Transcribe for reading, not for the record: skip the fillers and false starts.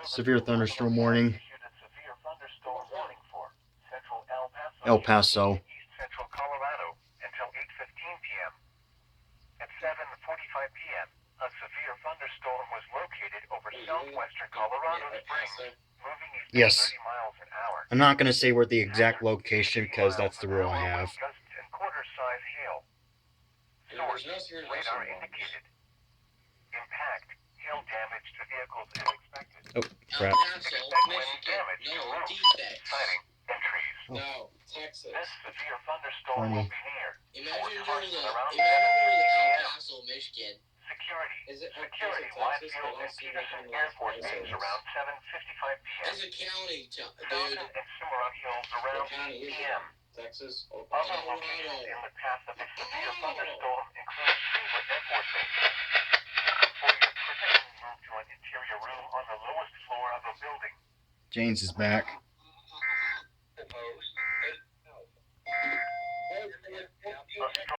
Severe thunderstorm warning. El Paso. Central Colorado until 8:15 p.m. At 7:45 p.m., a severe thunderstorm was located over southwestern Colorado Springs, moving east at Yes. 30 miles an hour. I'm not going to say where the exact location because that's the rule I have. Gusts and quarter-size hail. Source radar indicated. Impact. Hail damage to vehicles is expected. Oh, crap. Expect wind damage to roofs, siding, and trees. No, Texas. This severe thunderstorm will be near. Imagine going to around El Paso, Michigan. Security. Security, Widefield and Peterson Air Force Base around 7:55 p.m. That's a county, dude. Fountain and Cimarron Hills around 8 p.m. Texas, Other locations in the path of a severe thunderstorm include Greenwood Air Force Base. For your protection, move to an interior room on the lowest floor of a building. James is back.